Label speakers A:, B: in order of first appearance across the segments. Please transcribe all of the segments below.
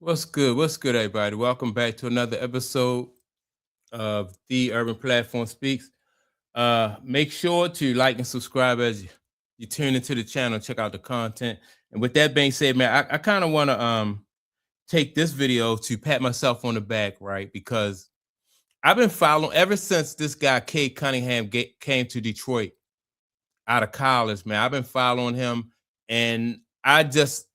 A: What's good? What's good, everybody? Welcome back to another episode of The Urban Platform Speaks. Make sure to like and subscribe as you tune into the channel, check out the content. And with that being said, man, I kind of want to take this video to pat myself on the back, right? Because I've been following ever since this guy Cade Cunningham came to Detroit out of college, man. I've been following him, and I just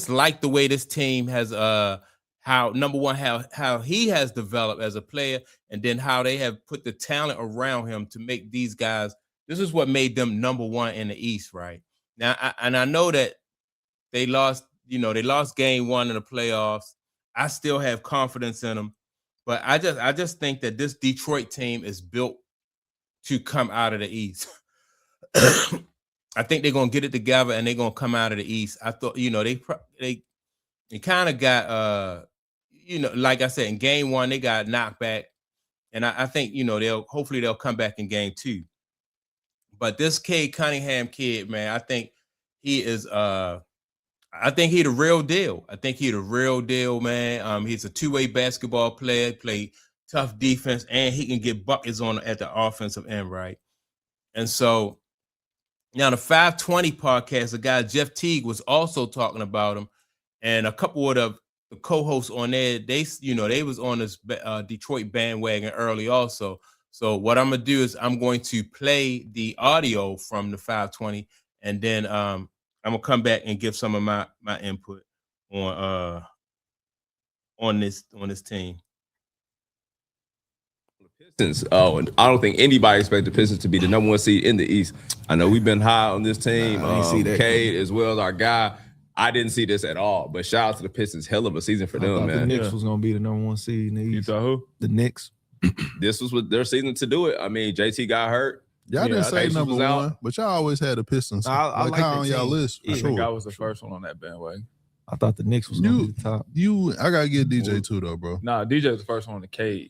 A: like the way this team has how number one how he has developed as a player, and then how they have put the talent around him to make these guys. This is what made them number one in the East, right? Now, I know that they lost, they lost game one in the playoffs. I still have confidence in them, but I just think that this Detroit team is built to come out of the East. I think they're gonna get it together and they're gonna come out of the East. I thought, they kind of got like I said, in game one, they got knocked back. And I think, they'll come back in game two. But this Cade Cunningham kid, man, he is I think he the real deal. I think he the real deal, man. He's a two-way basketball player, play tough defense, and he can get buckets on at the offensive end, right? And so now the 520 podcast, the guy Jeff Teague was also talking about him, and a couple of the co-hosts on there, they was on this Detroit bandwagon early also. So what I'm gonna do is I'm going to play the audio from the 520, and then I'm gonna come back and give some of my input on this team.
B: Pistons. Oh, and I don't think anybody expected the Pistons to be the number one seed in the East. I know we've been high on this team. Cade as well as our guy. I didn't see this at all, but shout out to the Pistons. Hell of a season for them, man.
C: The Knicks was gonna be the number one seed in the East.
D: You thought who?
C: The Knicks.
B: This was their season to do it. I mean, JT got hurt.
E: Y'all didn't say number one, but y'all always had the Pistons.
C: I like
E: how on y'all list.
D: I think I was the first one on that bandwagon.
C: I thought the Knicks was gonna be the top.
E: I gotta get DJ too though, bro.
D: Nah, DJ was the first one on the Cade.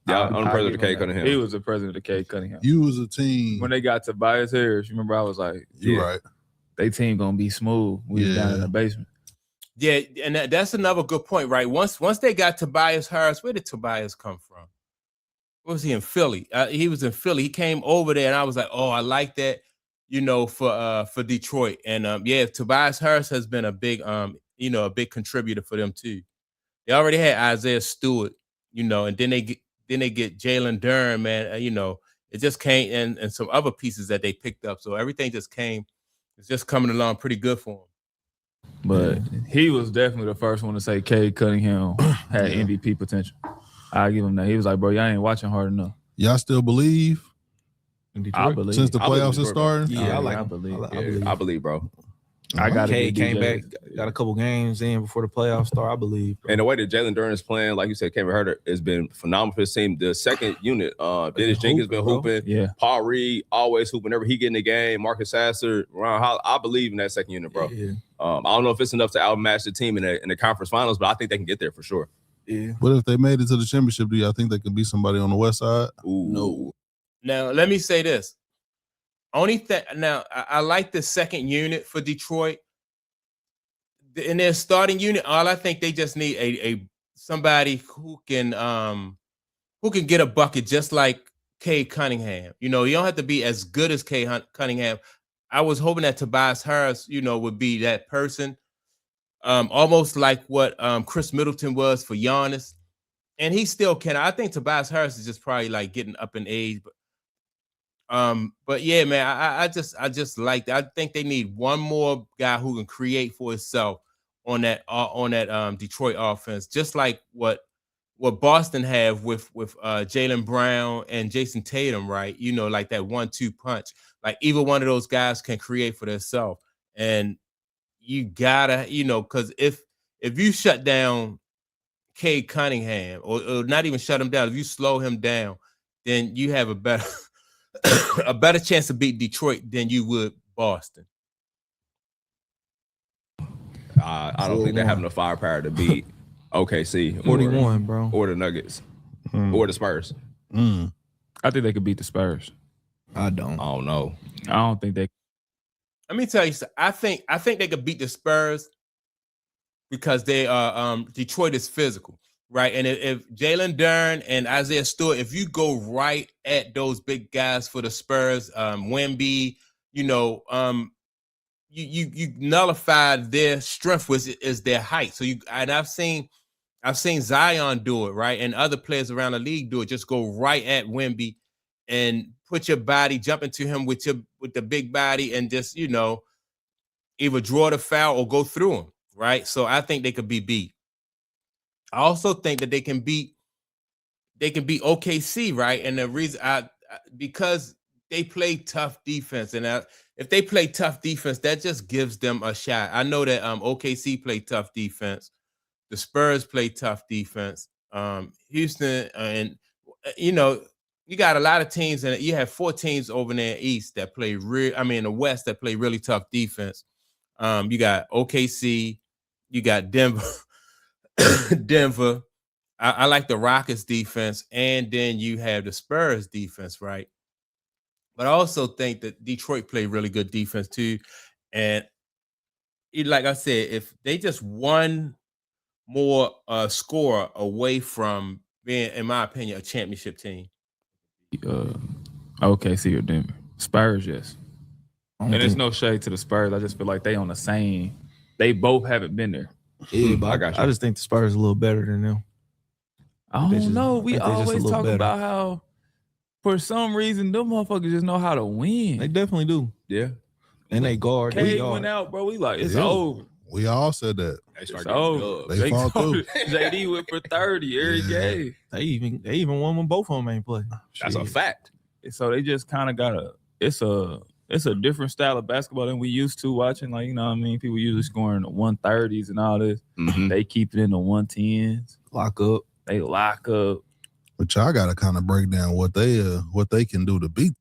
B: Yeah, I'm the president of Cade Cunningham.
D: He was the president of Cade Cunningham.
E: You was a team.
D: When they got Tobias Harris, you remember I was like,
E: "You right?
D: They team gonna be smooth." We was down in the basement.
A: Yeah, and that's another good point, right? Once they got Tobias Harris, where did Tobias come from? Where was he in Philly? He was in Philly. He came over there, and I was like, "Oh, I like that," for Detroit. And Tobias Harris has been a big a big contributor for them too. They already had Isaiah Stewart, and then they get Jalen Duren, man. It just came and some other pieces that they picked up. So everything just came. It's just coming along pretty good for him.
D: But he was definitely the first one to say Cade Cunningham had MVP potential. I give him that. He was like, "Bro, y'all ain't watching hard enough."
E: Y'all still believe?
D: In Detroit?
C: I believe.
E: Since the playoffs are starting?
C: Yeah,
D: I believe.
B: I believe, bro.
D: I got
C: Cade came back, got a couple games in before the playoffs start. I believe.
B: And the way that Jalen Duren is playing, like you said, Kevin Herter has been phenomenal for his team. The second unit, Dennis Jenkins been hooping.
D: Yeah.
B: Paul Reed always hooping. Whenever he get in the game, Marcus Sasser, Ron Holl, I believe in that second unit, bro.
C: Yeah.
B: I don't know if it's enough to outmatch the team in the conference finals, but I think they can get there for sure.
C: Yeah.
E: What if they made it to the championship? Do y'all think they could be somebody on the West Side?
B: Ooh.
C: No.
A: Now, let me say this. Only thing now, I like the second unit for Detroit. In their starting unit, all I think they just need a somebody who can get a bucket just like Cade Cunningham. You don't have to be as good as Cade Cunningham. I was hoping that Tobias Harris, would be that person. Almost like what Chris Middleton was for Giannis. And he still can. I think Tobias Harris is just probably like getting up in age. But yeah, man, I just like that. I think they need one more guy who can create for himself on that Detroit offense, just like what Boston have with Jaylen Brown and Jason Tatum, right? Like that 1-2 punch. Like either one of those guys can create for themselves. And you gotta, because if you shut down Cade Cunningham, or not even shut him down, if you slow him down, then you have a better chance to beat Detroit than you would Boston.
B: I don't think they have enough firepower to beat OKC
C: 41, bro,
B: or the Nuggets or the Spurs.
D: I think they could beat the Spurs.
C: I don't
B: know.
D: I don't think they.
A: Let me tell you something. I think they could beat the Spurs because they are Detroit is physical, right? And if Jalen Duren and Isaiah Stewart, if you go right at those big guys for the Spurs, Wemby, you nullify their strength, which is their height. So I've seen Zion do it, right, and other players around the league do it. Just go right at Wemby and put your body, jump into him with the big body, and just either draw the foul or go through him, right? So I think they could be beat. I also think that they can beat OKC, right? And the reason because they play tough defense, and if they play tough defense, that just gives them a shot. I know that OKC play tough defense. The Spurs play tough defense. Houston, and you got a lot of teams, and you have 4 teams over there in the East that play in the West that play really tough defense. You got OKC, you got Denver. Denver. I like the Rockets defense, and then you have the Spurs defense, right? But I also think that Detroit play really good defense too. And like I said, if they just one more score away from being, in my opinion, a championship team.
D: OKC or Denver. Spurs, yes. And there's no shade to the Spurs. I just feel like they on the same. They both haven't been there.
C: Yeah, but I just think the Spurs are a little better than them.
D: I don't know. We always talk about how, for some reason, them motherfuckers just know how to win.
C: They definitely do.
B: Yeah.
C: And they guard.
D: Cade went out, bro. We like, it's over.
E: We all said that.
B: They started
E: They fought through.
D: JD went for 30 every game.
C: They even won when both of them ain't play.
B: That's a fact.
D: So they just kind of got it's a different style of basketball than we used to watching. Like, you know what I mean? People usually scoring the 130s and all this.
B: Mm-hmm.
D: They keep it in the 110s.
C: Lock up.
D: They lock up.
E: But y'all got to kind of break down what they can do to beat.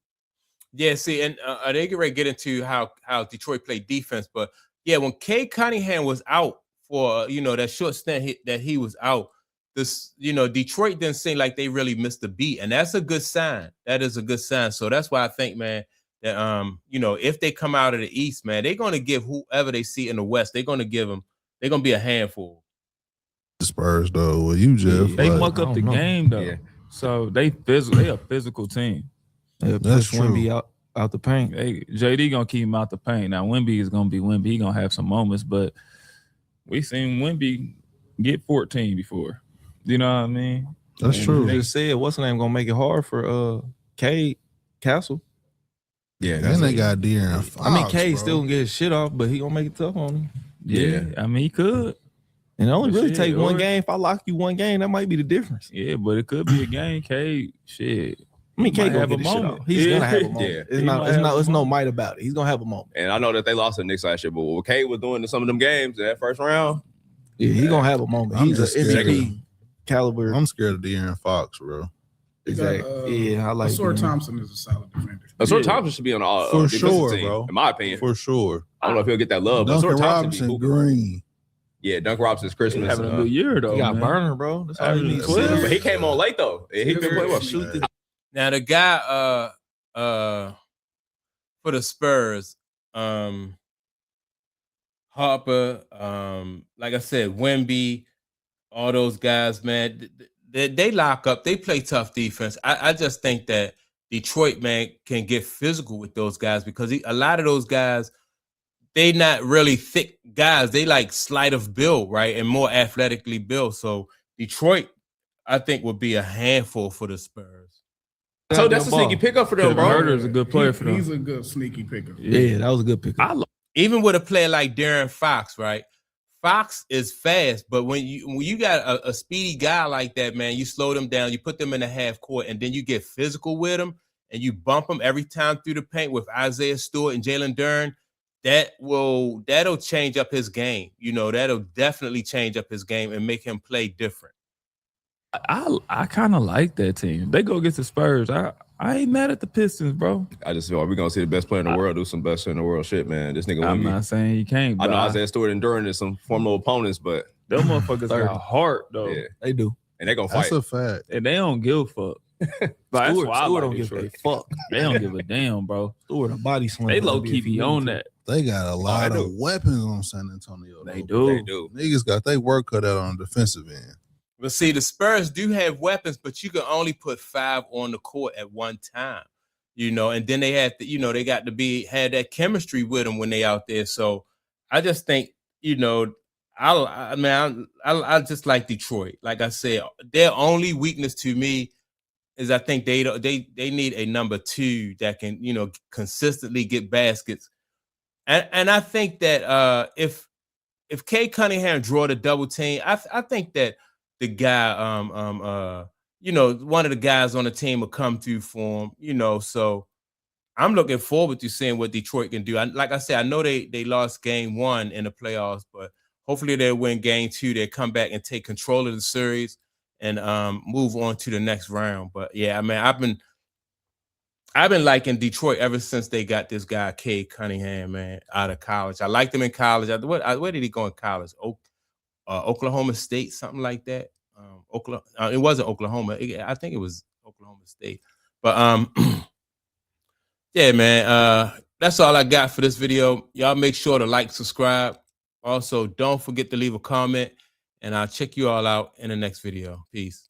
A: Yeah, see, and they get ready to get into how Detroit played defense. But yeah, when Cade Cunningham was out for that short stint that he was out, Detroit didn't seem like they really missed a beat, and that's a good sign. That is a good sign. So that's why I think, man, that if they come out of the East, man, they're going to give whoever they see in the West, they're going to give them. They're going to be a handful.
E: The Spurs, though, well, you Jeff,
D: they muck up the game though. Yeah. So they a physical team.
C: They push Wemby out the paint.
D: JD gonna keep him out the paint. Now Wemby is gonna be Wemby. He gonna have some moments, but we seen Wemby get 14 before. You know what I mean?
E: That's true.
C: They just said what's the name gonna make it hard for Cade Castle.
B: Yeah,
E: and they got De'Aaron Fox.
C: I mean, Cade still gonna get his shit off, but he gonna make it tough on him.
D: Yeah. I mean, he could.
C: And it only really take one game. If I lock you one game, that might be the difference.
D: Yeah, but it could be a game. Cade, shit.
C: I mean, Cade gonna have a moment. He's gonna have a moment. Yeah. It's no might about it. He's gonna have a moment.
B: And I know that they lost the Knicks last year, but what Cade was doing in some of them games that first round,
C: he's gonna have a moment. He's an MVP caliber.
E: I'm scared of De'Aaron Fox, bro.
C: Exactly. I like.
F: Ausar Thompson is a solid defender.
B: Ausar Thompson should be on all
E: for sure,
B: team,
E: bro.
B: In my opinion,
E: for sure.
B: I don't know if he'll get that love.
E: Duncan Robinson, Green.
B: Yeah, Dunk Robinson's Christmas.
D: Having a good year though.
C: He got burner, bro. That's all he needs.
B: But he came on late though. He been playing well.
A: Now the guy for the Spurs, Harper, like I said, Wemby, all those guys, man, they lock up. They play tough defense. I just think that Detroit, man, can get physical with those guys because a lot of those guys, they not really thick guys. They like slight of build, right, and more athletically built. So Detroit, I think, would be a handful for the Spurs.
B: So that's a sneaky pickup for them, bro.
D: Herder's a good player for them.
F: He's a good sneaky pickup.
C: Yeah, that was a good pickup.
A: Even with a player like De'Aaron Fox, right? Fox is fast, but when you got a speedy guy like that, man, you slow them down, you put them in the half court, and then you get physical with them, and you bump them every time through the paint with Isaiah Stewart and Jalen Duren. That'll change up his game. That'll definitely change up his game and make him play different.
D: I kind of like that team. They go against the Spurs. I ain't mad at the Pistons, bro.
B: I just feel like we're gonna see the best player in the world do some best in the world shit, man. This nigga.
D: I'm not saying he can't.
B: I know Isaiah Stewart and Duren is some formidable opponents, but
D: them motherfuckers got heart though.
B: Yeah,
C: they do,
B: and they gonna fight.
E: That's a fact.
D: And they don't give a fuck.
C: Stewart don't give a fuck.
D: They don't give a damn, bro.
C: Stewart a body slam.
D: They low key be on that.
E: They got a lot of weapons on San Antonio.
C: They do.
B: They do.
E: Niggas got their work cut out on the defensive end.
A: But see, the Spurs do have weapons, but you can only put 5 on the court at one time, you know, and then they have to, you know, they got to had that chemistry with them when they out there. So I just think, you know, I just like Detroit. Like I said, their only weakness to me is I think they need a number 2 that can, you know, consistently get baskets. And I think that if Kay Cunningham draw the double team, I think that the guy, you know, one of the guys on the team will come through for him, you know. So I'm looking forward to seeing what Detroit can do. Like I said, I know they lost game 1 in the playoffs, but hopefully they'll win game 2. They'll come back and take control of the series and move on to the next round. But yeah, I mean, I've been liking Detroit ever since they got this guy Cade Cunningham, man, out of college. I liked him in college. Where did he go in college? Oklahoma State, something like that. It wasn't Oklahoma. I think it was Oklahoma State. But yeah, man. That's all I got for this video. Y'all make sure to like, subscribe. Also, don't forget to leave a comment, and I'll check you all out in the next video. Peace.